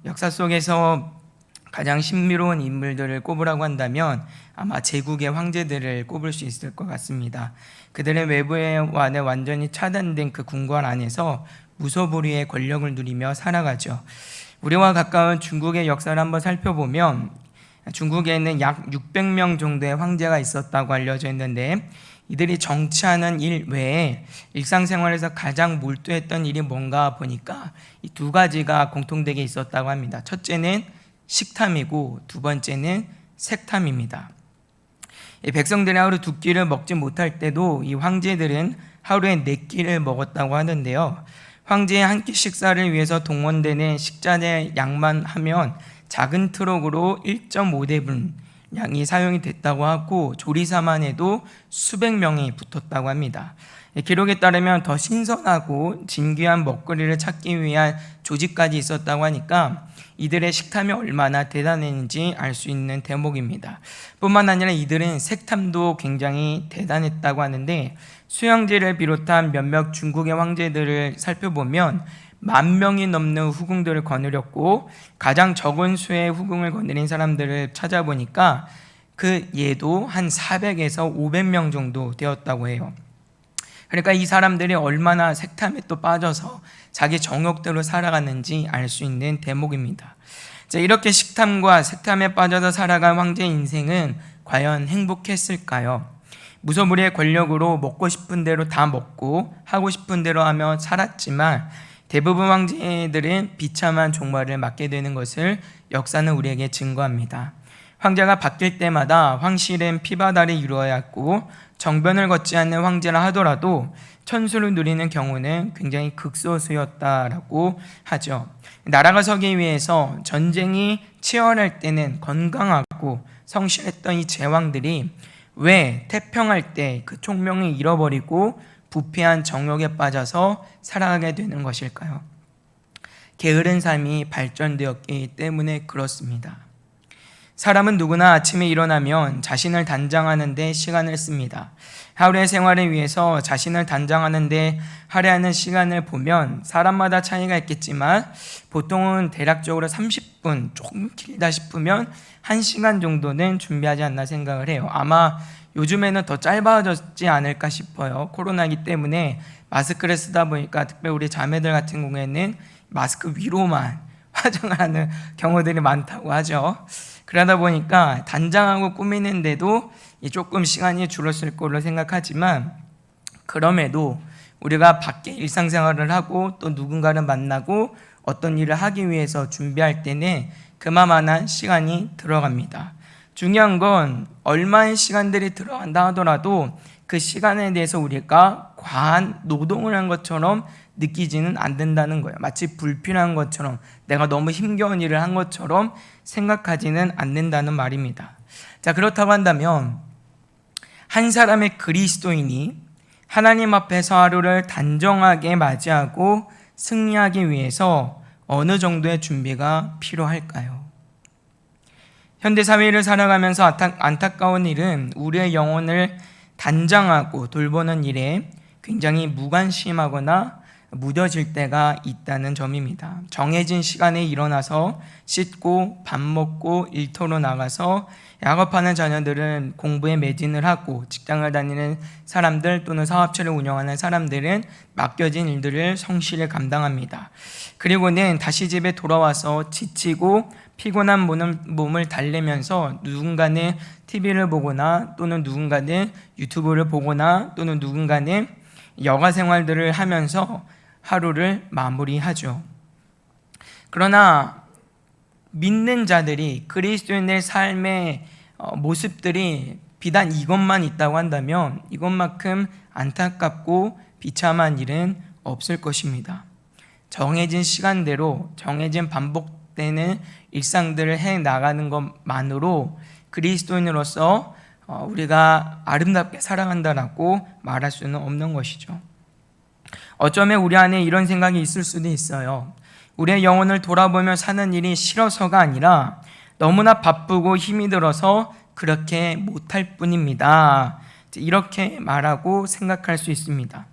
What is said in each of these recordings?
역사 속에서 가장 신비로운 인물들을 꼽으라고 한다면 아마 제국의 황제들을 꼽을 수 있을 것 같습니다. 그들의 외부와 안에 완전히 차단된 그 궁궐 안에서 무소불위의 권력을 누리며 살아가죠. 우리와 가까운 중국의 역사를 한번 살펴보면 중국에는 약 600명 정도의 황제가 있었다고 알려져 있는데, 이들이 정치하는 일 외에 일상생활에서 가장 몰두했던 일이 뭔가 보니까 이 두 가지가 공통되게 있었다고 합니다. 첫째는 식탐이고 두 번째는 색탐입니다. 백성들이 하루 두 끼를 먹지 못할 때도 이 황제들은 하루에 네 끼를 먹었다고 하는데요. 황제의 한 끼 식사를 위해서 동원되는 식자재 양만 하면 작은 트럭으로 1.5대분 양이 사용이 됐다고 하고, 조리사만 해도 수백 명이 붙었다고 합니다. 기록에 따르면 더 신선하고 진귀한 먹거리를 찾기 위한 조직까지 있었다고 하니까 이들의 식탐이 얼마나 대단했는지 알 수 있는 대목입니다. 뿐만 아니라 이들은 색탐도 굉장히 대단했다고 하는데, 수양제를 비롯한 몇몇 중국의 황제들을 살펴보면 10,000명이 넘는 후궁들을 거느렸고, 가장 적은 수의 후궁을 거느린 사람들을 찾아보니까 그 예도 한 400에서 500명 정도 되었다고 해요. 그러니까 이 사람들이 얼마나 색탐에 또 빠져서 자기 정욕대로 살아갔는지 알 수 있는 대목입니다. 자, 이렇게 식탐과 색탐에 빠져서 살아간 황제의 인생은 과연 행복했을까요? 무소불위의 권력으로 먹고 싶은 대로 다 먹고 하고 싶은 대로 하며 살았지만 대부분 황제들은 비참한 종말을 맞게 되는 것을 역사는 우리에게 증거합니다. 황제가 바뀔 때마다 황실은 피바다를 이루어야 했고, 정변을 걷지 않는 황제라 하더라도 천수를 누리는 경우는 굉장히 극소수였다라고 하죠. 나라가 서기 위해서 전쟁이 치열할 때는 건강하고 성실했던 이 제왕들이 왜 태평할 때 그 총명을 잃어버리고 부패한 정욕에 빠져서 살아가게 되는 것일까요? 게으른 삶이 발전되었기 때문에 그렇습니다. 사람은 누구나 아침에 일어나면 자신을 단장하는 데 시간을 씁니다. 하루의 생활을 위해서 자신을 단장하는 데 할애하는 시간을 보면 사람마다 차이가 있겠지만 보통은 대략적으로 30분, 조금 길다 싶으면 1시간 정도는 준비하지 않나 생각을 해요. 아마 요즘에는 더 짧아졌지 않을까 싶어요. 코로나이기 때문에 마스크를 쓰다 보니까 특별히 우리 자매들 같은 경우에는 마스크 위로만 화장을 하는 경우들이 많다고 하죠. 그러다 보니까 단장하고 꾸미는데도 조금 시간이 줄었을 거로 생각하지만, 그럼에도 우리가 밖에 일상생활을 하고 또 누군가를 만나고 어떤 일을 하기 위해서 준비할 때는 그만한 시간이 들어갑니다. 중요한 건 얼마의 시간들이 들어간다 하더라도 그 시간에 대해서 우리가 과한 노동을 한 것처럼 느끼지는 않는다는 거예요. 마치 불필요한 것처럼, 내가 너무 힘겨운 일을 한 것처럼 생각하지는 않는다는 말입니다. 자, 그렇다고 한다면 한 사람의 그리스도인이 하나님 앞에서 하루를 단정하게 맞이하고 승리하기 위해서 어느 정도의 준비가 필요할까요? 현대사회를 살아가면서 안타까운 일은 우리의 영혼을 단장하고 돌보는 일에 굉장히 무관심하거나 무뎌질 때가 있다는 점입니다. 정해진 시간에 일어나서 씻고 밥 먹고 일터로 나가서 약업하는 자녀들은 공부에 매진을 하고, 직장을 다니는 사람들 또는 사업체를 운영하는 사람들은 맡겨진 일들을 성실히 감당합니다. 그리고는 다시 집에 돌아와서 지치고 피곤한 몸을 달래면서 누군가는 TV를 보거나 또는 누군가는 유튜브를 보거나 또는 누군가는 여가 생활들을 하면서 하루를 마무리하죠. 그러나 믿는 자들이, 그리스도인의 삶의 모습들이 비단 이것만 있다고 한다면 이것만큼 안타깝고 비참한 일은 없을 것입니다. 정해진 시간대로 정해진 반복되는 일상들을 해 나가는 것만으로 그리스도인으로서 우리가 아름답게 살아간다라고 말할 수는 없는 것이죠. 어쩌면 우리 안에 이런 생각이 있을 수도 있어요. 우리의 영혼을 돌아보며 사는 일이 싫어서가 아니라 너무나 바쁘고 힘이 들어서 그렇게 못할 뿐입니다. 이렇게 말하고 생각할 수 있습니다.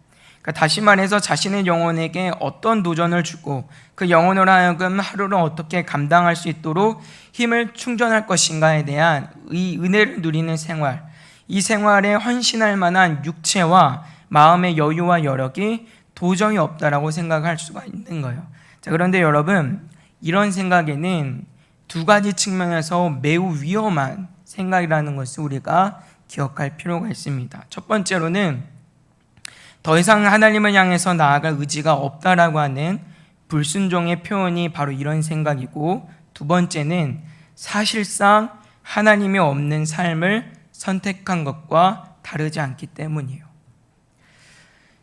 그러니까 다시 말해서 자신의 영혼에게 어떤 도전을 주고 그 영혼으로 하여금 하루를 어떻게 감당할 수 있도록 힘을 충전할 것인가에 대한 이 은혜를 누리는 생활, 이 생활에 헌신할 만한 육체와 마음의 여유와 여력이 도저히 없다라고 생각할 수가 있는 거예요. 자, 그런데 여러분, 이런 생각에는 두 가지 측면에서 매우 위험한 생각이라는 것을 우리가 기억할 필요가 있습니다. 첫 번째로는 더 이상 하나님을 향해서 나아갈 의지가 없다라고 하는 불순종의 표현이 바로 이런 생각이고, 두 번째는 사실상 하나님이 없는 삶을 선택한 것과 다르지 않기 때문이에요.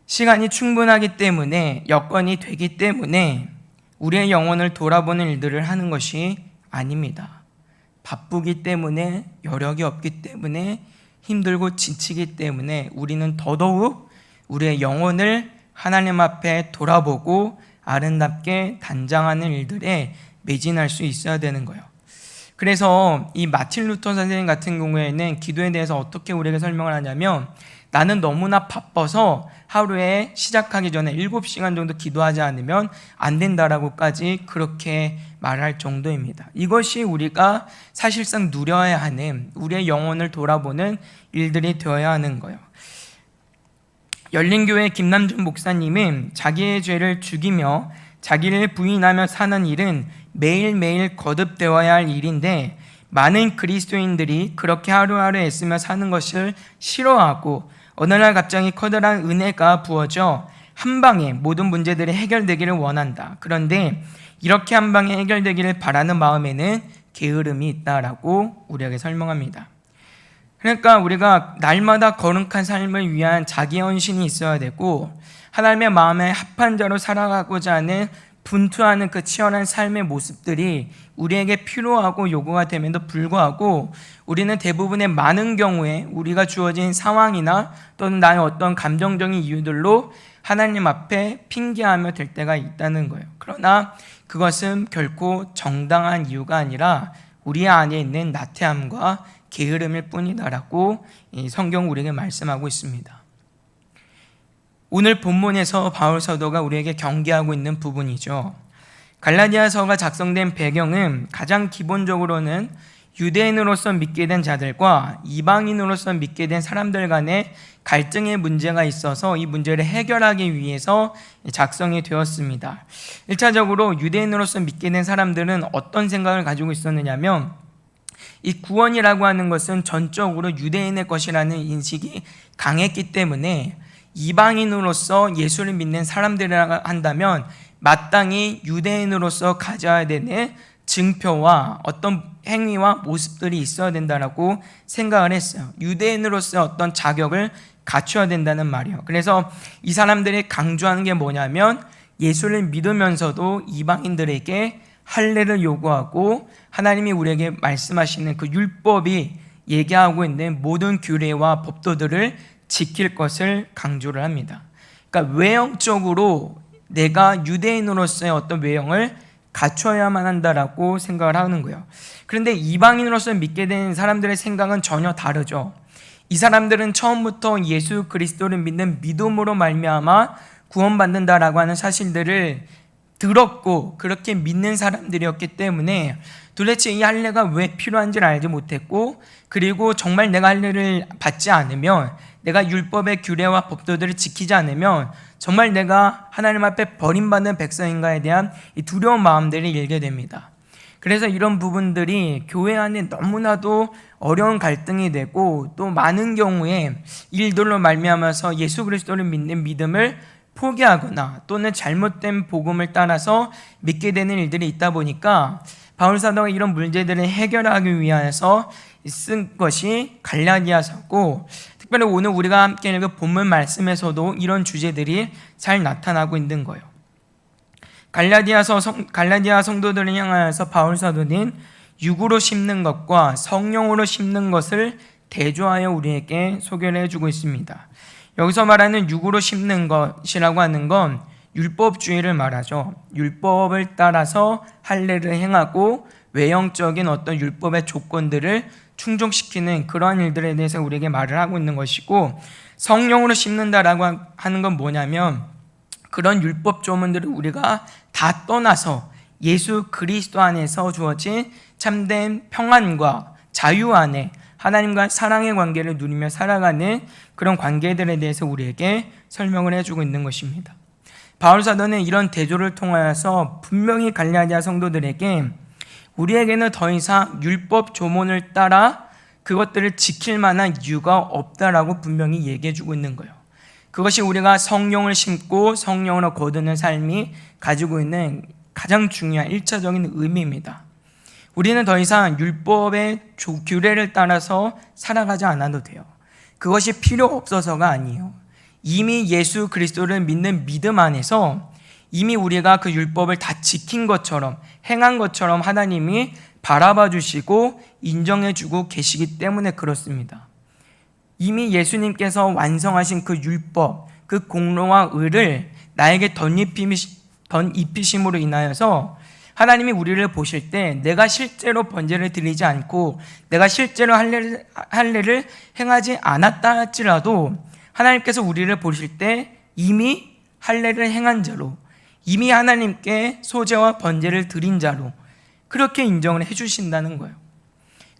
시간이 충분하기 때문에, 여건이 되기 때문에 우리의 영혼을 돌아보는 일들을 하는 것이 아닙니다. 바쁘기 때문에, 여력이 없기 때문에, 힘들고 지치기 때문에 우리는 더더욱 우리의 영혼을 하나님 앞에 돌아보고 아름답게 단장하는 일들에 매진할 수 있어야 되는 거예요. 그래서 이 마틴 루터 선생님 같은 경우에는 기도에 대해서 어떻게 우리에게 설명을 하냐면, 나는 너무나 바빠서 하루에 시작하기 전에 7시간 정도 기도하지 않으면 안 된다라고까지 그렇게 말할 정도입니다. 이것이 우리가 사실상 누려야 하는, 우리의 영혼을 돌아보는 일들이 되어야 하는 거예요. 열린교회 김남준 목사님은 자기의 죄를 죽이며 자기를 부인하며 사는 일은 매일매일 거듭되어야 할 일인데, 많은 그리스도인들이 그렇게 하루하루 애쓰며 사는 것을 싫어하고 어느 날 갑자기 커다란 은혜가 부어져 한 방에 모든 문제들이 해결되기를 원한다. 그런데 이렇게 한 방에 해결되기를 바라는 마음에는 게으름이 있다라고 우리에게 설명합니다. 그러니까 우리가 날마다 거룩한 삶을 위한 자기 헌신이 있어야 되고, 하나님의 마음에 합한 자로 살아가고자 하는 분투하는 그 치열한 삶의 모습들이 우리에게 필요하고 요구가 됨에도 불구하고, 우리는 대부분의 많은 경우에 우리가 주어진 상황이나 또는 나의 어떤 감정적인 이유들로 하나님 앞에 핑계하며 될 때가 있다는 거예요. 그러나 그것은 결코 정당한 이유가 아니라 우리 안에 있는 나태함과 게으름일 뿐이다라고 성경 우리에게 말씀하고 있습니다. 오늘 본문에서 바울 사도가 우리에게 경계하고 있는 부분이죠. 갈라디아서가 작성된 배경은 가장 기본적으로는 유대인으로서 믿게 된 자들과 이방인으로서 믿게 된 사람들 간의 갈등의 문제가 있어서 이 문제를 해결하기 위해서 작성이 되었습니다. 1차적으로 유대인으로서 믿게 된 사람들은 어떤 생각을 가지고 있었느냐면, 이 구원이라고 하는 것은 전적으로 유대인의 것이라는 인식이 강했기 때문에 이방인으로서 예수를 믿는 사람들이라 한다면 마땅히 유대인으로서 가져야 되는 증표와 어떤 행위와 모습들이 있어야 된다라고 생각을 했어요. 유대인으로서 어떤 자격을 갖춰야 된다는 말이에요. 그래서 이 사람들이 강조하는 게 뭐냐면, 예수를 믿으면서도 이방인들에게 할례를 요구하고 하나님이 우리에게 말씀하시는 그 율법이 얘기하고 있는 모든 규례와 법도들을 지킬 것을 강조를 합니다. 그러니까 외형적으로 내가 유대인으로서의 어떤 외형을 갖춰야만 한다라고 생각을 하는 거예요. 그런데 이방인으로서 믿게 된 사람들의 생각은 전혀 다르죠. 이 사람들은 처음부터 예수 그리스도를 믿는 믿음으로 말미암아 구원받는다라고 하는 사실들을 들었고 그렇게 믿는 사람들이었기 때문에 도대체 이 할례가 왜 필요한지를 알지 못했고, 그리고 정말 내가 할례를 받지 않으면, 내가 율법의 규례와 법도들을 지키지 않으면 정말 내가 하나님 앞에 버림받는 백성인가에 대한 이 두려운 마음들이 일게 됩니다. 그래서 이런 부분들이 교회 안에 너무나도 어려운 갈등이 되고, 또 많은 경우에 일들로 말미암아서 예수 그리스도를 믿는 믿음을 포기하거나 또는 잘못된 복음을 따라서 믿게 되는 일들이 있다 보니까 바울 사도가 이런 문제들을 해결하기 위해서 쓴 것이 갈라디아서고, 특별히 오늘 우리가 함께 읽은 본문 말씀에서도 이런 주제들이 잘 나타나고 있는 거예요. 갈라디아 성도들을 향하여서 바울 사도는 육으로 심는 것과 성령으로 심는 것을 대조하여 우리에게 소개를 해주고 있습니다. 여기서 말하는 육으로 심는 것이라고 하는 건 율법주의를 말하죠. 율법을 따라서 할례를 행하고 외형적인 어떤 율법의 조건들을 충족시키는 그러한 일들에 대해서 우리에게 말을 하고 있는 것이고, 성령으로 심는다라고 하는 건 뭐냐면 그런 율법 조문들을 우리가 다 떠나서 예수 그리스도 안에서 주어진 참된 평안과 자유 안에 하나님과 사랑의 관계를 누리며 살아가는 그런 관계들에 대해서 우리에게 설명을 해주고 있는 것입니다. 바울 사도는 이런 대조를 통하여서 분명히 갈라디아 성도들에게 우리에게는 더 이상 율법 조문을 따라 그것들을 지킬 만한 이유가 없다라고 분명히 얘기해 주고 있는 거예요. 그것이 우리가 성령을 심고 성령으로 거두는 삶이 가지고 있는 가장 중요한 1차적인 의미입니다. 우리는 더 이상 율법의 규례를 따라서 살아가지 않아도 돼요. 그것이 필요 없어서가 아니에요. 이미 예수 그리스도를 믿는 믿음 안에서 이미 우리가 그 율법을 다 지킨 것처럼 행한 것처럼 하나님이 바라봐 주시고 인정해 주고 계시기 때문에 그렇습니다. 이미 예수님께서 완성하신 그 율법, 그 공로와 의를 나에게 덧입히심으로 인하여서 하나님이 우리를 보실 때 내가 실제로 번제를 드리지 않고 내가 실제로 할례를 행하지 않았다 할지라도 하나님께서 우리를 보실 때 이미 할례를 행한 자로, 이미 하나님께 소제와 번제를 드린 자로 그렇게 인정을 해주신다는 거예요.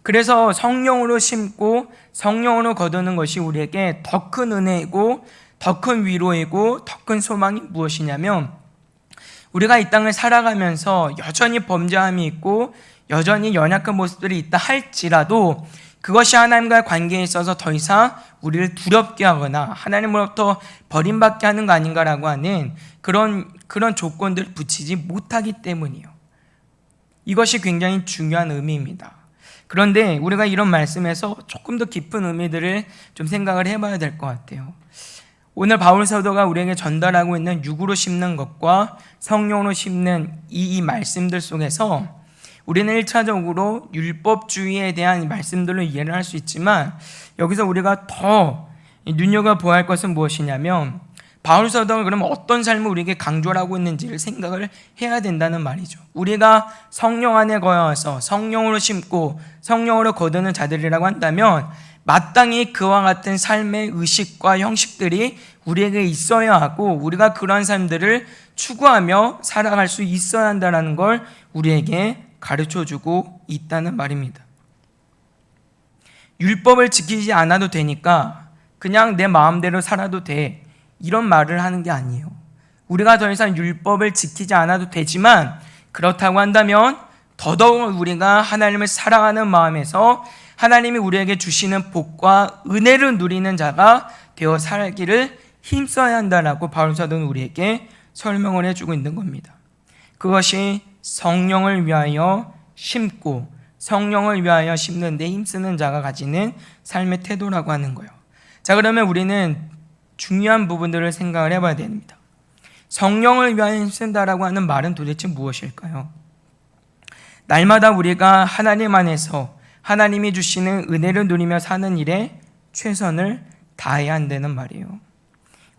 그래서 성령으로 심고 성령으로 거두는 것이 우리에게 더 큰 은혜이고 더 큰 위로이고 더 큰 소망이 무엇이냐면, 우리가 이 땅을 살아가면서 여전히 범죄함이 있고 여전히 연약한 모습들이 있다 할지라도 그것이 하나님과의 관계에 있어서 더 이상 우리를 두렵게 하거나 하나님으로부터 버림받게 하는 거 아닌가라고 하는 그런 조건들을 붙이지 못하기 때문이에요. 이것이 굉장히 중요한 의미입니다. 그런데 우리가 이런 말씀에서 조금 더 깊은 의미들을 좀 생각을 해봐야 될 것 같아요. 오늘 바울 사도가 우리에게 전달하고 있는 육으로 심는 것과 성령으로 심는 이 말씀들 속에서 우리는 1차적으로 율법주의에 대한 말씀들로 이해를 할 수 있지만, 여기서 우리가 더 눈여겨보아야 할 것은 무엇이냐면 바울 사도가 그러면 어떤 삶을 우리에게 강조를 하고 있는지를 생각을 해야 된다는 말이죠. 우리가 성령 안에 거여서 성령으로 심고 성령으로 거두는 자들이라고 한다면 마땅히 그와 같은 삶의 의식과 형식들이 우리에게 있어야 하고 우리가 그러한 삶들을 추구하며 살아갈 수 있어야 한다는 걸 우리에게 가르쳐주고 있다는 말입니다. 율법을 지키지 않아도 되니까 그냥 내 마음대로 살아도 돼, 이런 말을 하는 게 아니에요. 우리가 더 이상 율법을 지키지 않아도 되지만 그렇다고 한다면 더더욱 우리가 하나님을 사랑하는 마음에서 하나님이 우리에게 주시는 복과 은혜를 누리는 자가 되어 살기를 힘써야 한다라고 바울 사도는 우리에게 설명을 해주고 있는 겁니다. 그것이 성령을 위하여 심고 성령을 위하여 심는 데 힘쓰는 자가 가지는 삶의 태도라고 하는 거예요. 자, 그러면 우리는 중요한 부분들을 생각을 해봐야 됩니다. 성령을 위하여 힘쓴다라고 하는 말은 도대체 무엇일까요? 날마다 우리가 하나님 안에서 하나님이 주시는 은혜를 누리며 사는 일에 최선을 다해야 한다는 말이에요.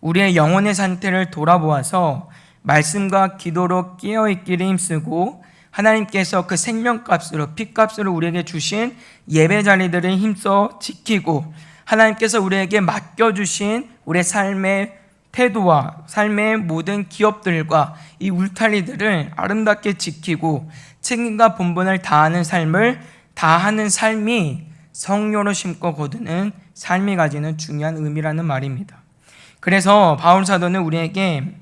우리의 영혼의 상태를 돌아보아서 말씀과 기도로 깨어있기를 힘쓰고 하나님께서 그 생명값으로 피값으로 우리에게 주신 예배 자리들을 힘써 지키고 하나님께서 우리에게 맡겨주신 우리의 삶의 태도와 삶의 모든 기업들과 이 울타리들을 아름답게 지키고 책임과 본분을 다하는 삶을 다하는 삶이 성령으로 심고 거두는 삶이 가지는 중요한 의미라는 말입니다. 그래서 바울 사도는 우리에게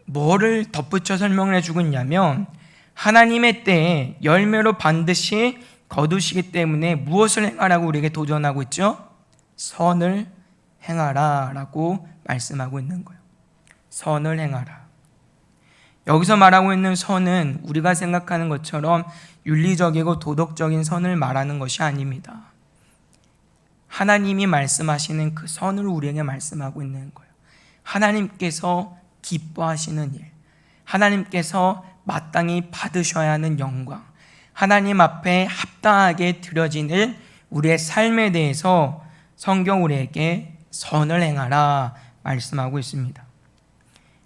뭐를 덧붙여 설명을 해주고 있냐면, 하나님의 때에 열매로 반드시 거두시기 때문에 무엇을 행하라고 우리에게 도전하고 있죠? 선을 행하라 라고 말씀하고 있는 거예요. 선을 행하라. 여기서 말하고 있는 선은 우리가 생각하는 것처럼 윤리적이고 도덕적인 선을 말하는 것이 아닙니다. 하나님이 말씀하시는 그 선을 우리에게 말씀하고 있는 거예요. 하나님께서 기뻐하시는 일, 하나님께서 마땅히 받으셔야 하는 영광, 하나님 앞에 합당하게 드려지는 우리의 삶에 대해서 성경 우리에게 선을 행하라 말씀하고 있습니다.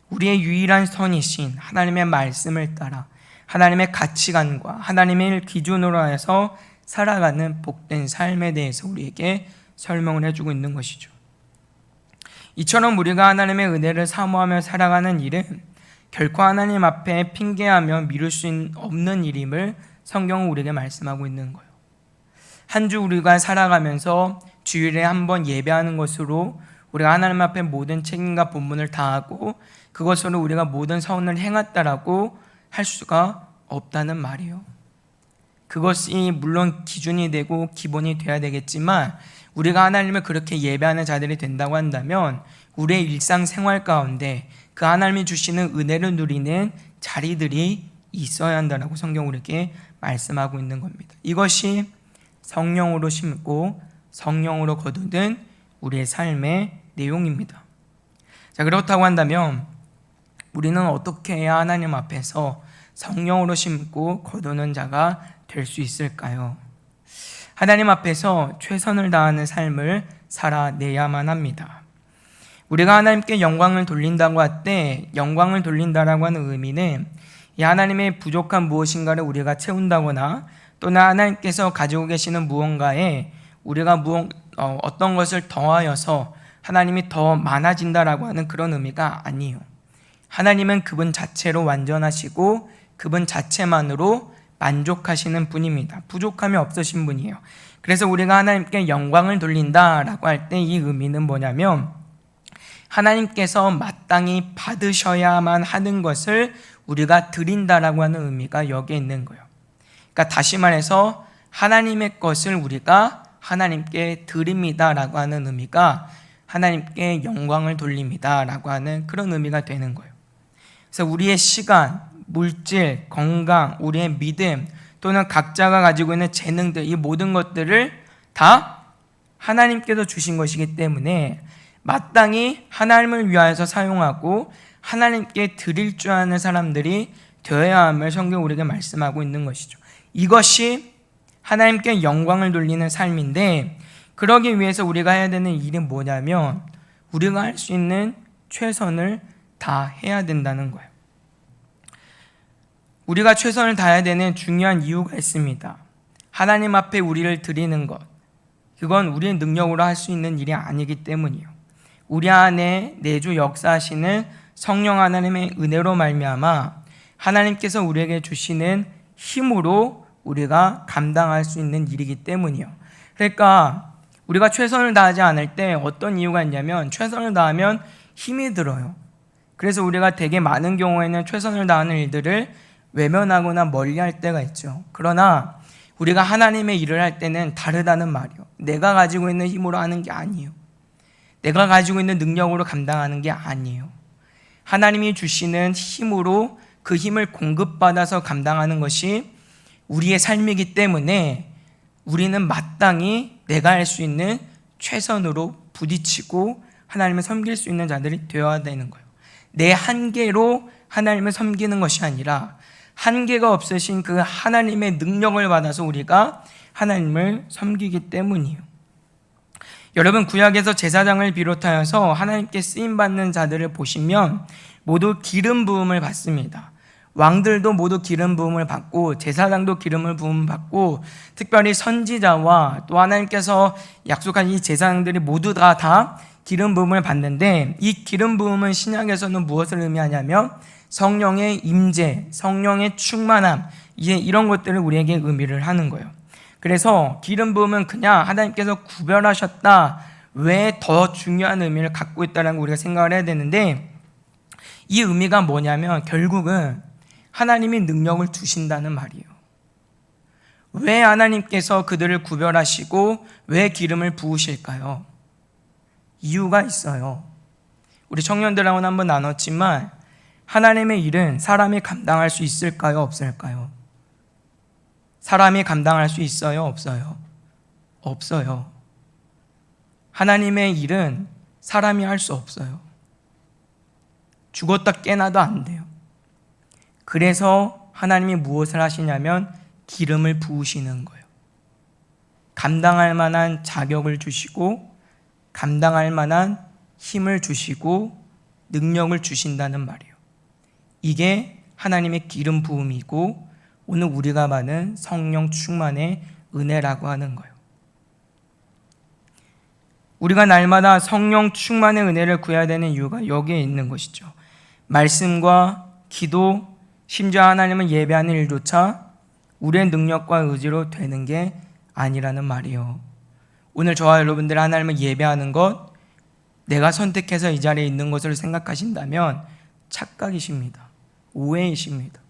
우리의 유일한 선이신 하나님의 말씀을 따라 하나님의 가치관과 하나님의 기준으로 해서 살아가는 복된 삶에 대해서 우리에게 설명을 해주고 있는 것이죠. 이처럼 우리가 하나님의 은혜를 사모하며 살아가는 일은 결코 하나님 앞에 핑계하며 미룰 수 없는 일임을 성경은 우리에게 말씀하고 있는 거예요. 한 주 우리가 살아가면서 주일에 한 번 예배하는 것으로 우리가 하나님 앞에 모든 책임과 본분을 다하고 그것으로 우리가 모든 선을 행했다라고 할 수가 없다는 말이에요. 그것이 물론 기준이 되고 기본이 돼야 되겠지만 우리가 하나님을 그렇게 예배하는 자들이 된다고 한다면 우리의 일상생활 가운데 그 하나님이 주시는 은혜를 누리는 자리들이 있어야 한다고 성경 우리에게 말씀하고 있는 겁니다. 이것이 성령으로 심고 성령으로 거두는 우리의 삶의 내용입니다. 자, 그렇다고 한다면 우리는 어떻게 해야 하나님 앞에서 성령으로 심고 거두는 자가 될 수 있을까요? 하나님 앞에서 최선을 다하는 삶을 살아내야만 합니다. 우리가 하나님께 영광을 돌린다고 할 때 영광을 돌린다라고 하는 의미는 이 하나님의 부족한 무엇인가를 우리가 채운다거나 또는 하나님께서 가지고 계시는 무언가에 우리가 어떤 것을 더하여서 하나님이 더 많아진다라고 하는 그런 의미가 아니에요. 하나님은 그분 자체로 완전하시고 그분 자체만으로 만족하시는 분입니다. 부족함이 없으신 분이에요. 그래서 우리가 하나님께 영광을 돌린다라고 할 때 이 의미는 뭐냐면 하나님께서 마땅히 받으셔야만 하는 것을 우리가 드린다라고 하는 의미가 여기에 있는 거예요. 그러니까 다시 말해서 하나님의 것을 우리가 하나님께 드립니다라고 하는 의미가 하나님께 영광을 돌립니다라고 하는 그런 의미가 되는 거예요. 그래서 우리의 시간, 물질, 건강, 우리의 믿음 또는 각자가 가지고 있는 재능들 이 모든 것들을 다 하나님께서 주신 것이기 때문에 마땅히 하나님을 위하여서 사용하고 하나님께 드릴 줄 아는 사람들이 되어야 함을 성경 우리에게 말씀하고 있는 것이죠. 이것이 하나님께 영광을 돌리는 삶인데 그러기 위해서 우리가 해야 되는 일이 뭐냐면 우리가 할 수 있는 최선을 다해야 된다는 거예요. 우리가 최선을 다해야 되는 중요한 이유가 있습니다. 하나님 앞에 우리를 드리는 것 그건 우리의 능력으로 할 수 있는 일이 아니기 때문이에요. 우리 안에 내주 역사하시는 성령 하나님의 은혜로 말미암아 하나님께서 우리에게 주시는 힘으로 우리가 감당할 수 있는 일이기 때문이에요. 그러니까 우리가 최선을 다하지 않을 때 어떤 이유가 있냐면 최선을 다하면 힘이 들어요. 그래서 우리가 되게 많은 경우에는 최선을 다하는 일들을 외면하거나 멀리할 때가 있죠. 그러나 우리가 하나님의 일을 할 때는 다르다는 말이에요. 내가 가지고 있는 힘으로 하는 게 아니에요. 내가 가지고 있는 능력으로 감당하는 게 아니에요. 하나님이 주시는 힘으로 그 힘을 공급받아서 감당하는 것이 우리의 삶이기 때문에 우리는 마땅히 내가 할 수 있는 최선으로 부딪히고 하나님을 섬길 수 있는 자들이 되어야 되는 거예요. 내 한계로 하나님을 섬기는 것이 아니라 한계가 없으신 그 하나님의 능력을 받아서 우리가 하나님을 섬기기 때문이에요. 여러분 구약에서 제사장을 비롯하여서 하나님께 쓰임받는 자들을 보시면 모두 기름 부음을 받습니다. 왕들도 모두 기름 부음을 받고 제사장도 기름을 부음 받고 특별히 선지자와 또 하나님께서 약속한 이 제사장들이 모두 다 기름 부음을 받는데 이 기름 부음은 신약에서는 무엇을 의미하냐면 성령의 임재, 성령의 충만함 이런 것들을 우리에게 의미를 하는 거예요. 그래서 기름 부음은 그냥 하나님께서 구별하셨다 외에 더 중요한 의미를 갖고 있다는 걸 우리가 생각을 해야 되는데 이 의미가 뭐냐면 결국은 하나님이 능력을 주신다는 말이에요. 왜 하나님께서 그들을 구별하시고 왜 기름을 부으실까요? 이유가 있어요. 우리 청년들하고는 한번 나눴지만 하나님의 일은 사람이 감당할 수 있을까요? 없을까요? 사람이 감당할 수 있어요? 없어요? 없어요. 하나님의 일은 사람이 할 수 없어요. 죽었다 깨나도 안 돼요. 그래서 하나님이 무엇을 하시냐면 기름을 부으시는 거예요. 감당할 만한 자격을 주시고 감당할 만한 힘을 주시고 능력을 주신다는 말이에요. 이게 하나님의 기름 부음이고 오늘 우리가 받은 성령 충만의 은혜라고 하는 거예요. 우리가 날마다 성령 충만의 은혜를 구해야 되는 이유가 여기에 있는 것이죠. 말씀과 기도, 심지어 하나님을 예배하는 일조차 우리의 능력과 의지로 되는 게 아니라는 말이에요. 오늘 저와 여러분들 하나님을 예배하는 것, 내가 선택해서 이 자리에 있는 것으로 생각하신다면 착각이십니다. 오해이십니다.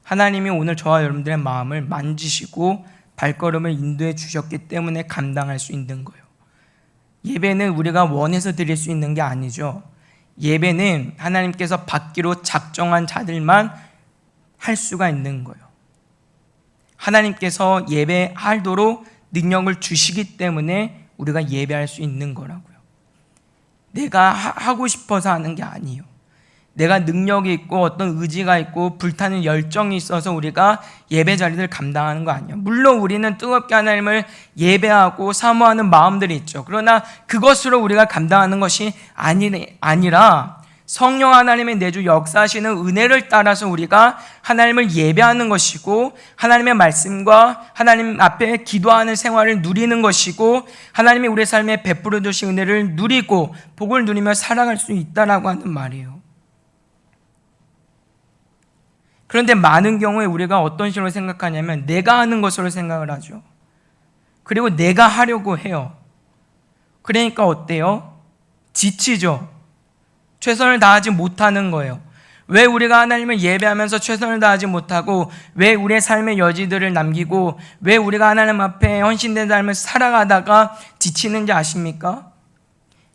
하나님이 오늘 저와 여러분들의 마음을 만지시고 발걸음을 인도해 주셨기 때문에 감당할 수 있는 거예요. 예배는 우리가 원해서 드릴 수 있는 게 아니죠. 예배는 하나님께서 받기로 작정한 자들만 할 수가 있는 거예요. 하나님께서 예배하도록 능력을 주시기 때문에 우리가 예배할 수 있는 거라고요. 내가 하고 싶어서 하는 게 아니에요. 내가 능력이 있고 어떤 의지가 있고 불타는 열정이 있어서 우리가 예배 자리를 감당하는 거 아니에요. 물론 우리는 뜨겁게 하나님을 예배하고 사모하는 마음들이 있죠. 그러나 그것으로 우리가 감당하는 것이 아니라 성령 하나님의 내주 역사하시는 은혜를 따라서 우리가 하나님을 예배하는 것이고, 하나님의 말씀과 하나님 앞에 기도하는 생활을 누리는 것이고, 하나님이 우리 삶에 베풀어 주신 은혜를 누리고 복을 누리며 살아갈 수 있다라고 하는 말이에요. 그런데 많은 경우에 우리가 어떤 식으로 생각하냐면 내가 하는 것으로 생각을 하죠. 그리고 내가 하려고 해요. 그러니까 어때요? 지치죠. 최선을 다하지 못하는 거예요. 왜 우리가 하나님을 예배하면서 최선을 다하지 못하고, 왜 우리의 삶의 여지들을 남기고, 왜 우리가 하나님 앞에 헌신된 삶을 살아가다가 지치는지 아십니까?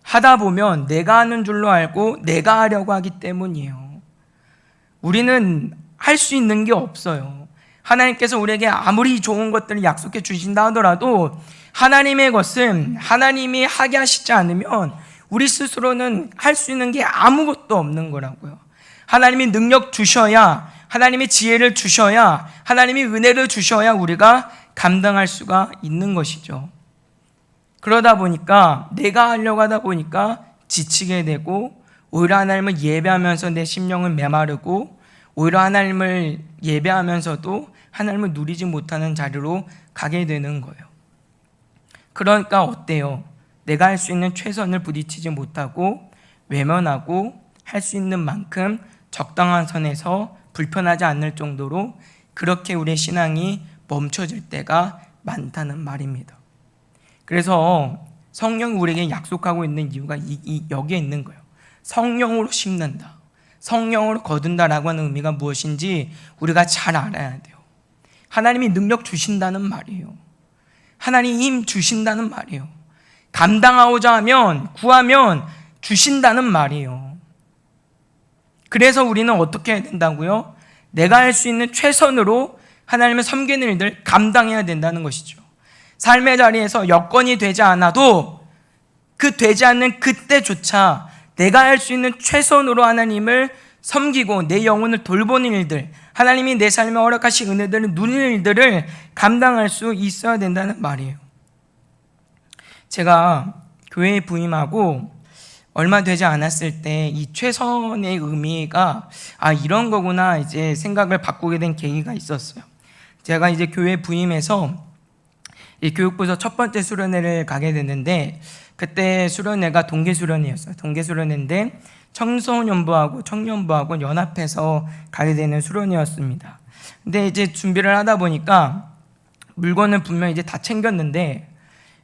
하다 보면 내가 하는 줄로 알고 내가 하려고 하기 때문이에요. 우리는 할 수 있는 게 없어요. 하나님께서 우리에게 아무리 좋은 것들을 약속해 주신다 하더라도 하나님의 것은 하나님이 하게 하시지 않으면 우리 스스로는 할 수 있는 게 아무것도 없는 거라고요. 하나님이 능력 주셔야, 하나님이 지혜를 주셔야, 하나님이 은혜를 주셔야 우리가 감당할 수가 있는 것이죠. 그러다 보니까 내가 하려고 하다 보니까 지치게 되고, 오히려 하나님을 예배하면서 내 심령은 메마르고, 오히려 하나님을 예배하면서도 하나님을 누리지 못하는 자리로 가게 되는 거예요. 그러니까 어때요? 내가 할 수 있는 최선을 부딪히지 못하고 외면하고 할 수 있는 만큼 적당한 선에서 불편하지 않을 정도로 그렇게 우리의 신앙이 멈춰질 때가 많다는 말입니다. 그래서 성령이 우리에게 약속하고 있는 이유가 여기에 있는 거예요. 성령으로 심는다, 성령으로 거둔다라고 하는 의미가 무엇인지 우리가 잘 알아야 돼요. 하나님이 능력 주신다는 말이에요. 하나님이 힘 주신다는 말이에요. 감당하고자 하면, 구하면 주신다는 말이에요. 그래서 우리는 어떻게 해야 된다고요? 내가 할 수 있는 최선으로 하나님을 섬기는 일들 감당해야 된다는 것이죠. 삶의 자리에서 여건이 되지 않아도 그 되지 않는 그때조차 내가 할 수 있는 최선으로 하나님을 섬기고 내 영혼을 돌보는 일들, 하나님이 내 삶에 허락하신 은혜들을 누리는 일들을 감당할 수 있어야 된다는 말이에요. 제가 교회에 부임하고 얼마 되지 않았을 때 이 최선의 의미가 이런 거구나 이제 생각을 바꾸게 된 계기가 있었어요. 제가 이제 교회 부임해서 이 교육부에서 첫 번째 수련회를 가게 됐는데, 그때 수련회가 동계수련회였어요. 동계수련회인데 청소년부하고 청년부하고 연합해서 가게 되는 수련회였습니다. 근데 이제 준비를 하다 보니까 물건을 분명히 이제 다 챙겼는데,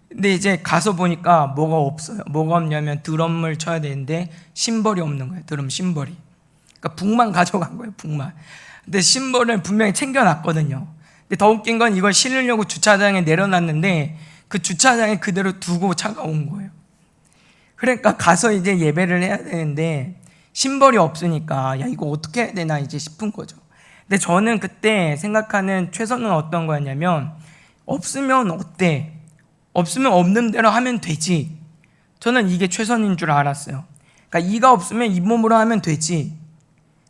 근데 이제 가서 보니까 뭐가 없어요. 뭐가 없냐면 드럼을 쳐야 되는데 심벌이 없는 거예요. 드럼 심벌이. 그러니까 북만 가져간 거예요. 북만. 근데 심벌을 분명히 챙겨놨거든요. 근데 더 웃긴 건 이걸 실으려고 주차장에 내려놨는데 그 주차장에 그대로 두고 차가 온 거예요. 그러니까 가서 이제 예배를 해야 되는데 심벌이 없으니까 야 이거 어떻게 해야 되나 이제 싶은 거죠. 근데 저는 그때 생각하는 최선은 어떤 거였냐면, 없으면 어때? 없으면 없는 대로 하면 되지. 저는 이게 최선인 줄 알았어요. 그러니까 이가 없으면 잇몸으로 하면 되지.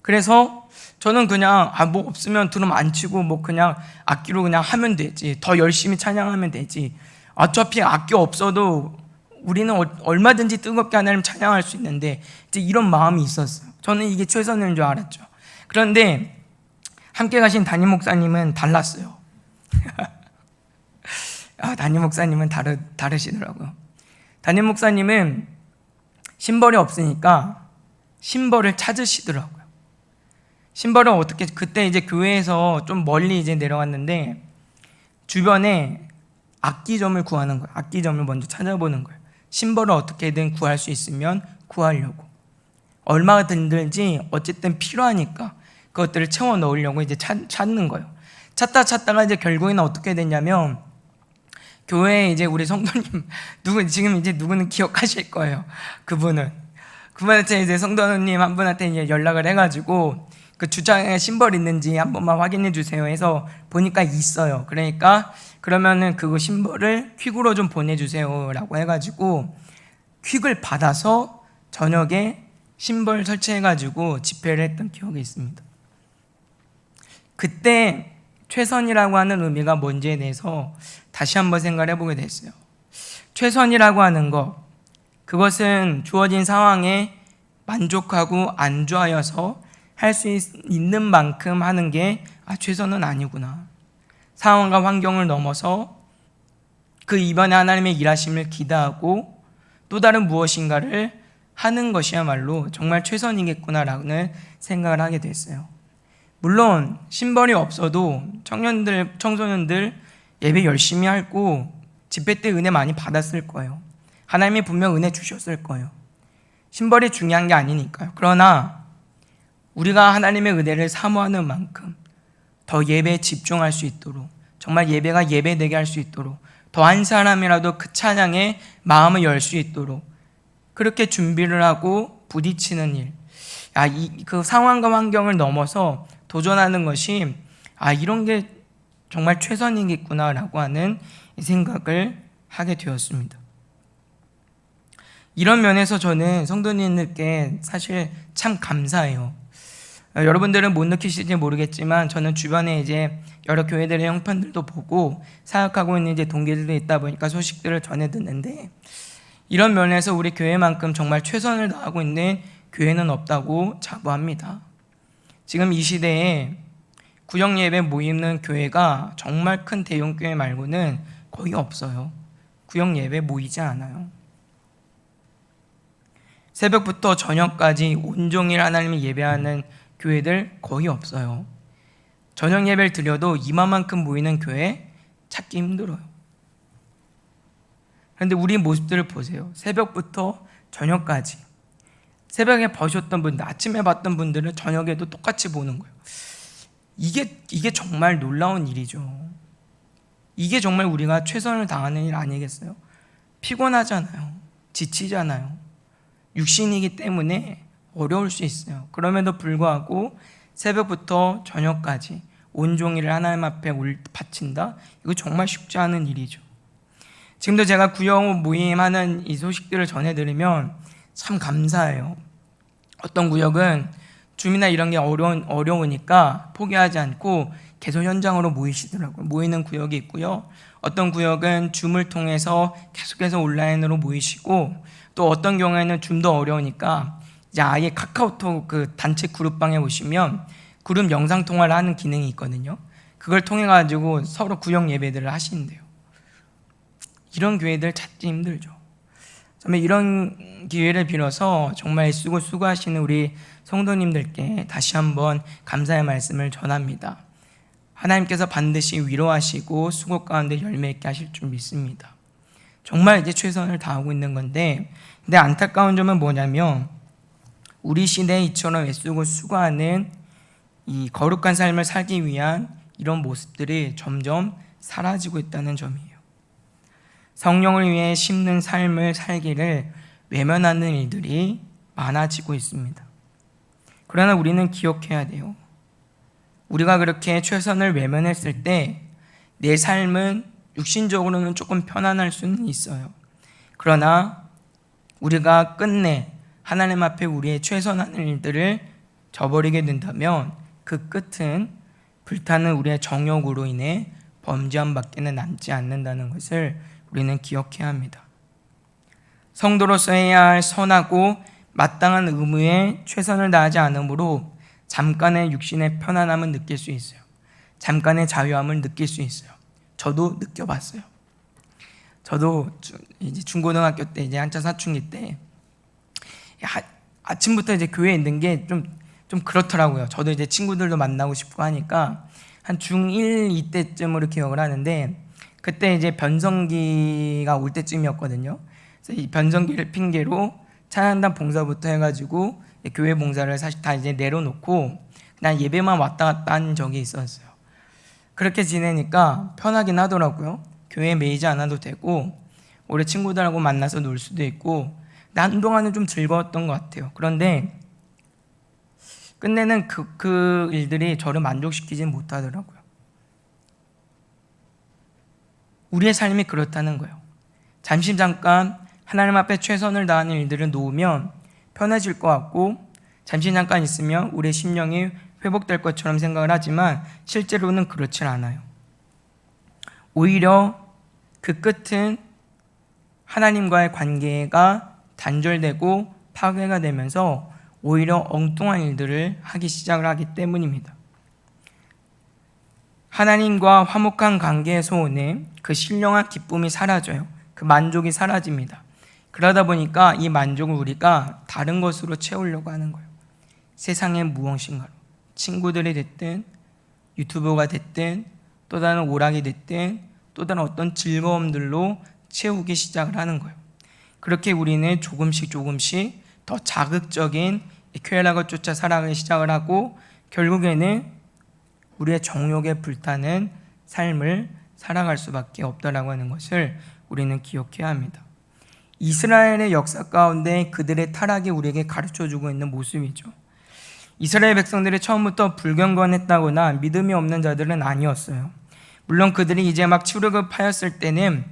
그래서 저는 그냥 뭐 없으면 드럼 안 치고 뭐 그냥 악기로 그냥 하면 되지. 더 열심히 찬양하면 되지. 어차피 악기 없어도 우리는 얼마든지 뜨겁게 하나님 찬양할 수 있는데, 이제 이런 마음이 있었어요. 저는 이게 최선인 줄 알았죠. 그런데 함께 가신 담임 목사님은 달랐어요. 담임 목사님은 다르시더라고요. 담임 목사님은 심벌이 없으니까 심벌을 찾으시더라고요. 심벌을 어떻게, 그때 이제 교회에서 좀 멀리 이제 내려왔는데 주변에 악기점을 구하는 거예요. 악기점을 먼저 찾아보는 거예요. 심벌을 어떻게든 구할 수 있으면 구하려고. 얼마가 들든지 어쨌든 필요하니까 그것들을 채워 넣으려고 이제 찾는 거예요. 찾다가 이제 결국에는 어떻게 됐냐면, 교회에 이제 우리 성도님 지금 이제 누구는 기억하실 거예요. 그분한테 이제 성도님 한 분한테 이제 연락을 해가지고 그 주차장에 심벌 있는지 한 번만 확인해 주세요 해서 보니까 있어요. 그러니까 그러면은 그거 심벌을 퀵으로 좀 보내주세요라고 해가지고 퀵을 받아서 저녁에 심벌 설치해가지고 집회를 했던 기억이 있습니다. 그때 최선이라고 하는 의미가 뭔지에 대해서 다시 한번 생각을 해보게 됐어요. 최선이라고 하는 것, 그것은 주어진 상황에 만족하고 안주하여서 할 수 있는 만큼 하는 게 최선은 아니구나. 상황과 환경을 넘어서 그 이번에 하나님의 일하심을 기대하고 또 다른 무엇인가를 하는 것이야말로 정말 최선이겠구나라는 생각을 하게 됐어요. 물론 심벌이 없어도 청소년들 예배 열심히 하고 집회 때 은혜 많이 받았을 거예요. 하나님이 분명 은혜 주셨을 거예요. 심벌이 중요한 게 아니니까요. 그러나 우리가 하나님의 은혜를 사모하는 만큼 더 예배에 집중할 수 있도록, 정말 예배가 예배되게 할 수 있도록, 더 한 사람이라도 그 찬양에 마음을 열 수 있도록 그렇게 준비를 하고 부딪히는 일, 그 상황과 환경을 넘어서 도전하는 것이 이런 게 정말 최선이겠구나라고 하는 생각을 하게 되었습니다. 이런 면에서 저는 성도님들께 사실 참 감사해요. 여러분들은 못 느끼실지 모르겠지만 저는 주변에 이제 여러 교회들의 형편들도 보고 사역하고 있는 이제 동기들도 있다 보니까 소식들을 전해 듣는데, 이런 면에서 우리 교회만큼 정말 최선을 다하고 있는 교회는 없다고 자부합니다. 지금 이 시대에 구역 예배 모이는 교회가 정말 큰 대형 교회 말고는 거의 없어요. 구역 예배 모이지 않아요. 새벽부터 저녁까지 온종일 하나님을 예배하는 교회들 거의 없어요. 저녁 예배를 드려도 이만큼 모이는 교회 찾기 힘들어요. 그런데 우리 모습들을 보세요. 새벽부터 저녁까지, 새벽에 보셨던 분들, 아침에 봤던 분들은 저녁에도 똑같이 보는 거예요. 이게 정말 놀라운 일이죠. 이게 정말 우리가 최선을 다하는 일 아니겠어요? 피곤하잖아요. 지치잖아요. 육신이기 때문에 어려울 수 있어요. 그럼에도 불구하고 새벽부터 저녁까지 온종일 하나님 앞에 바친다? 이거 정말 쉽지 않은 일이죠. 지금도 제가 구역 모임하는 이 소식들을 전해드리면 참 감사해요. 어떤 구역은 줌이나 이런 게 어려우니까 포기하지 않고 계속 현장으로 모이시더라고요. 모이는 구역이 있고요. 어떤 구역은 줌을 통해서 계속해서 온라인으로 모이시고, 또 어떤 경우에는 줌도 어려우니까 이제 아예 카카오톡 그 단체 그룹방에 오시면 그룹 영상 통화를 하는 기능이 있거든요. 그걸 통해 가지고 서로 구역 예배들을 하시는데요. 이런 교회들 찾기 힘들죠. 정말 이런 기회를 빌어서 정말 애쓰고 수고하시는 우리 성도님들께 다시 한번 감사의 말씀을 전합니다. 하나님께서 반드시 위로하시고 수고 가운데 열매 있게 하실 줄 믿습니다. 정말 이제 최선을 다하고 있는 건데, 근데 안타까운 점은 뭐냐면 우리 시대에 이처럼 애쓰고 수고하는 이 거룩한 삶을 살기 위한 이런 모습들이 점점 사라지고 있다는 점이에요. 성령을 위해 심는 삶을 살기를 외면하는 일들이 많아지고 있습니다. 그러나 우리는 기억해야 돼요. 우리가 그렇게 최선을 외면했을 때 내 삶은 육신적으로는 조금 편안할 수는 있어요. 그러나 우리가 끝내 하나님 앞에 우리의 최선하는 일들을 저버리게 된다면 그 끝은 불타는 우리의 정욕으로 인해 범죄함 밖에는 남지 않는다는 것을 우리는 기억해야 합니다. 성도로서 해야 할 선하고 마땅한 의무에 최선을 다하지 않으므로 잠깐의 육신의 편안함을 느낄 수 있어요. 잠깐의 자유함을 느낄 수 있어요. 저도 느껴봤어요. 저도 이제 중고등학교 때 이제 한참 사춘기 때 아침부터 이제 교회에 있는 게 좀 그렇더라고요. 저도 이제 친구들도 만나고 싶고 하니까 한 중1 이때쯤으로 기억을 하는데, 그때 이제 변성기가 올 때쯤이었거든요. 그래서 이 변성기를 핑계로 찬양단 봉사부터 해가지고 교회 봉사를 사실 다 이제 내려놓고 그냥 예배만 왔다 갔다 한 적이 있었어요. 그렇게 지내니까 편하긴 하더라고요. 교회에 매이지 않아도 되고 오래 친구들하고 만나서 놀 수도 있고 한동안은 좀 즐거웠던 것 같아요. 그런데 끝내는 그 일들이 저를 만족시키지 못하더라고요. 우리의 삶이 그렇다는 거예요. 잠깐 하나님 앞에 최선을 다하는 일들을 놓으면 편해질 것 같고, 잠깐 있으면 우리의 심령이 회복될 것처럼 생각을 하지만 실제로는 그렇지 않아요. 오히려 그 끝은 하나님과의 관계가 단절되고 파괴가 되면서 오히려 엉뚱한 일들을 하기 시작을 하기 때문입니다. 하나님과 화목한 관계에서 오는 그 신령한 기쁨이 사라져요. 그 만족이 사라집니다. 그러다 보니까 이 만족을 우리가 다른 것으로 채우려고 하는 거예요. 세상의 무엇인가로, 친구들이 됐든 유튜브가 됐든 또 다른 오락이 됐든 또 다른 어떤 즐거움들로 채우기 시작을 하는 거예요. 그렇게 우리는 조금씩 더 자극적인 쾌락을 쫓아 살아가기 시작을 하고, 결국에는 우리의 정욕에 불타는 삶을 살아갈 수밖에 없다라고 하는 것을 우리는 기억해야 합니다. 이스라엘의 역사 가운데 그들의 타락이 우리에게 가르쳐주고 있는 모습이죠. 이스라엘 백성들이 처음부터 불경건했다거나 믿음이 없는 자들은 아니었어요. 물론 그들이 이제 막 출애굽하였을 때는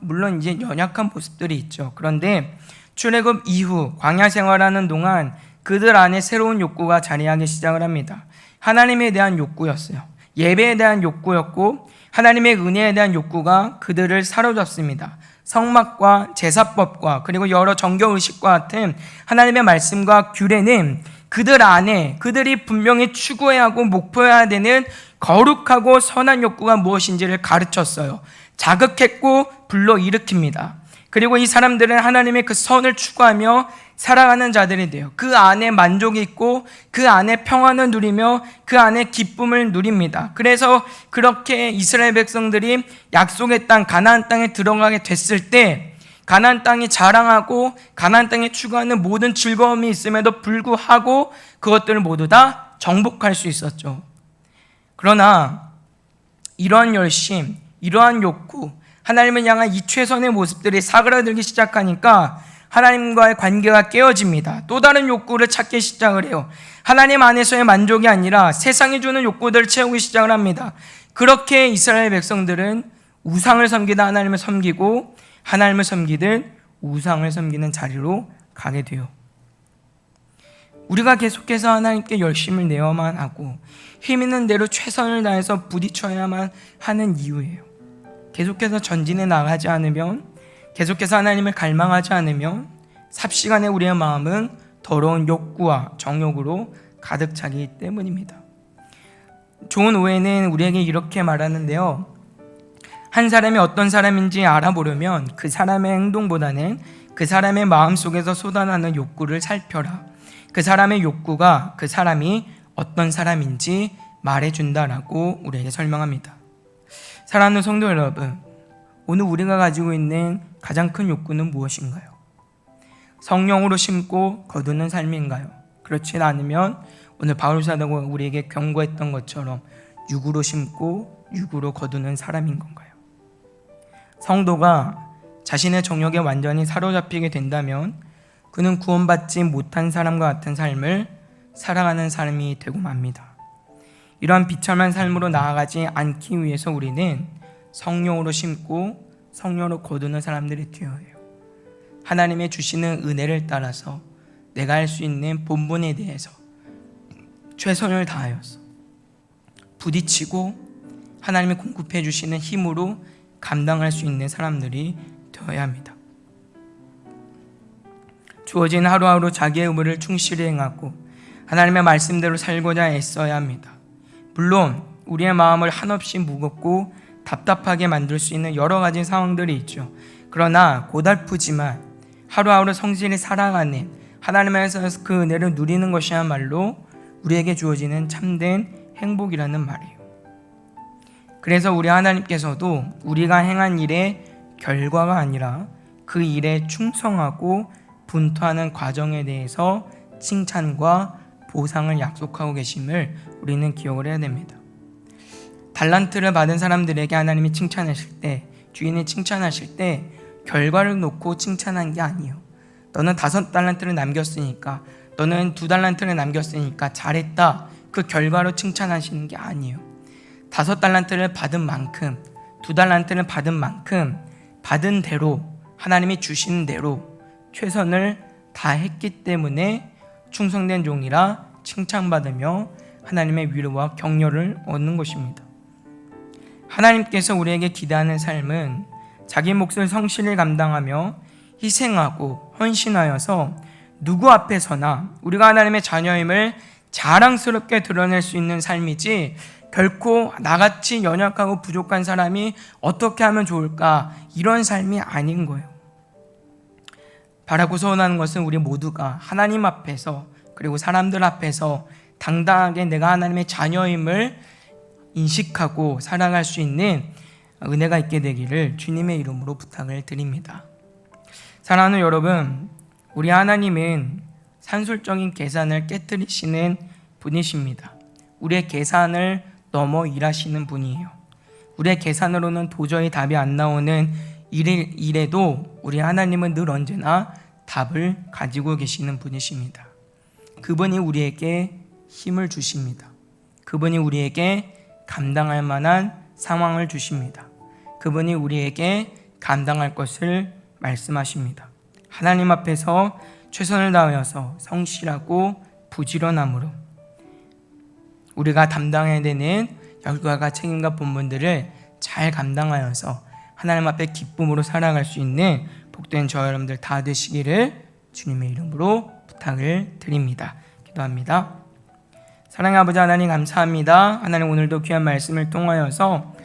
물론 이제 연약한 모습들이 있죠. 그런데 출애굽 이후 광야 생활하는 동안 그들 안에 새로운 욕구가 자리하기 시작을 합니다. 하나님에 대한 욕구였어요. 예배에 대한 욕구였고 하나님의 은혜에 대한 욕구가 그들을 사로잡습니다. 성막과 제사법과 그리고 여러 정교의식과 같은 하나님의 말씀과 규례는 그들 안에 그들이 분명히 추구해야 하고 목표해야 되는 거룩하고 선한 욕구가 무엇인지를 가르쳤어요. 자극했고 불러일으킵니다. 그리고 이 사람들은 하나님의 그 선을 추구하며 살아가는 자들이 돼요. 그 안에 만족이 있고 그 안에 평안을 누리며 그 안에 기쁨을 누립니다. 그래서 그렇게 이스라엘 백성들이 약속의 땅 가나안 땅에 들어가게 됐을 때 가나안 땅이 자랑하고 가나안 땅에 추구하는 모든 즐거움이 있음에도 불구하고 그것들을 모두 다 정복할 수 있었죠. 그러나 이러한 열심, 이러한 욕구, 하나님을 향한 이 최선의 모습들이 사그라들기 시작하니까 하나님과의 관계가 깨어집니다. 또 다른 욕구를 찾기 시작을 해요. 하나님 안에서의 만족이 아니라 세상이 주는 욕구들을 채우기 시작을 합니다. 그렇게 이스라엘 백성들은 우상을 섬기다 하나님을 섬기고 하나님을 섬기듯 우상을 섬기는 자리로 가게 돼요. 우리가 계속해서 하나님께 열심을 내어만 하고 힘 있는 대로 최선을 다해서 부딪혀야만 하는 이유예요. 계속해서 전진해 나가지 않으면, 계속해서 하나님을 갈망하지 않으면 삽시간에 우리의 마음은 더러운 욕구와 정욕으로 가득 차기 때문입니다. 존 오웬은 우리에게 이렇게 말하는데요. 한 사람이 어떤 사람인지 알아보려면 그 사람의 행동보다는 그 사람의 마음 속에서 쏟아나는 욕구를 살펴라. 그 사람의 욕구가 그 사람이 어떤 사람인지 말해준다라고 우리에게 설명합니다. 사랑하는 성도 여러분, 오늘 우리가 가지고 있는 가장 큰 욕구는 무엇인가요? 성령으로 심고 거두는 삶인가요? 그렇지 않으면 오늘 바울 사도가 우리에게 경고했던 것처럼 육으로 심고 육으로 거두는 사람인 건가요? 성도가 자신의 정욕에 완전히 사로잡히게 된다면 그는 구원받지 못한 사람과 같은 삶을 살아가는 사람이 되고 맙니다. 이러한 비참한 삶으로 나아가지 않기 위해서 우리는 성령으로 심고 성령으로 거두는 사람들이 되어야 해요. 하나님의 주시는 은혜를 따라서 내가 할 수 있는 본분에 대해서 최선을 다하여서 부딪히고 하나님이 공급해 주시는 힘으로 감당할 수 있는 사람들이 되어야 합니다. 주어진 하루하루 자기의 의무를 충실히 행하고 하나님의 말씀대로 살고자 애써야 합니다. 물론 우리의 마음을 한없이 무겁고 답답하게 만들 수 있는 여러 가지 상황들이 있죠. 그러나 고달프지만 하루하루 성실히 살아가는 하나님에서 그 은혜를 누리는 것이야말로 우리에게 주어지는 참된 행복이라는 말이에요. 그래서 우리 하나님께서도 우리가 행한 일의 결과가 아니라 그 일에 충성하고 분투하는 과정에 대해서 칭찬과 보상을 약속하고 계심을 우리는 기억을 해야 됩니다. 달란트를 받은 사람들에게 하나님이 칭찬하실 때, 주인이 칭찬하실 때 결과를 놓고 칭찬한 게 아니에요. 너는 5달란트를 남겼으니까, 너는 2달란트를 남겼으니까 잘했다, 그 결과로 칭찬하시는 게 아니에요. 5달란트를 받은 만큼, 2달란트를 받은 만큼 받은 대로, 하나님이 주신 대로 최선을 다했기 때문에 충성된 종이라 칭찬받으며 하나님의 위로와 격려를 얻는 것입니다. 하나님께서 우리에게 기대하는 삶은 자기 몫을 성실히 감당하며 희생하고 헌신하여서 누구 앞에서나 우리가 하나님의 자녀임을 자랑스럽게 드러낼 수 있는 삶이지, 결코 나같이 연약하고 부족한 사람이 어떻게 하면 좋을까, 이런 삶이 아닌 거예요. 바라고 소원하는 것은 우리 모두가 하나님 앞에서, 그리고 사람들 앞에서 당당하게 내가 하나님의 자녀임을 인식하고 살아갈 수 있는 은혜가 있게 되기를 주님의 이름으로 부탁을 드립니다. 사랑하는 여러분, 우리 하나님은 산술적인 계산을 깨뜨리시는 분이십니다. 우리의 계산을 넘어 일하시는 분이에요. 우리의 계산으로는 도저히 답이 안 나오는 일에도 우리 하나님은 늘 언제나 답을 가지고 계시는 분이십니다. 그분이 우리에게 힘을 주십니다. 그분이 우리에게 감당할 만한 상황을 주십니다. 그분이 우리에게 감당할 것을 말씀하십니다. 하나님 앞에서 최선을 다하여서 성실하고 부지런함으로 우리가 담당해야 되는 열과가 책임과 본분들을 잘 감당하여서 하나님 앞에 기쁨으로 살아갈 수 있는 복된 저 여러분들 다 되시기를 주님의 이름으로 부탁을 드립니다. 기도합니다. 사랑의 아버지 하나님, 감사합니다. 하나님, 오늘도 귀한 말씀을 통하여서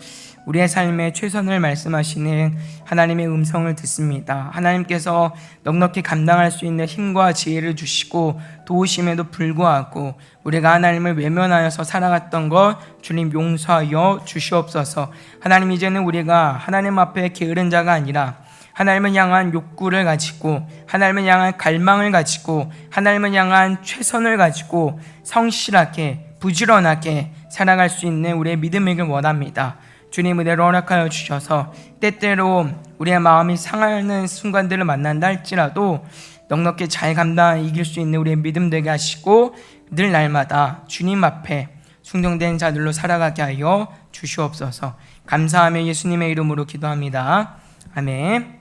우리의 삶에 최선을 말씀하시는 하나님의 음성을 듣습니다. 하나님께서 넉넉히 감당할 수 있는 힘과 지혜를 주시고 도우심에도 불구하고 우리가 하나님을 외면하여서 살아갔던 것 주님 용서하여 주시옵소서. 하나님, 이제는 우리가 하나님 앞에 게으른 자가 아니라 하나님을 향한 욕구를 가지고, 하나님을 향한 갈망을 가지고, 하나님을 향한 최선을 가지고 성실하게 부지런하게 살아갈 수 있는 우리의 믿음이길 원합니다. 주님, 은혜로 허락하여 주셔서 때때로 우리의 마음이 상하는 순간들을 만난다 할지라도 넉넉히 잘 감당 이길 수 있는 우리의 믿음 되게 하시고 늘 날마다 주님 앞에 순종된 자들로 살아가게 하여 주시옵소서. 감사하며 예수님의 이름으로 기도합니다. 아멘.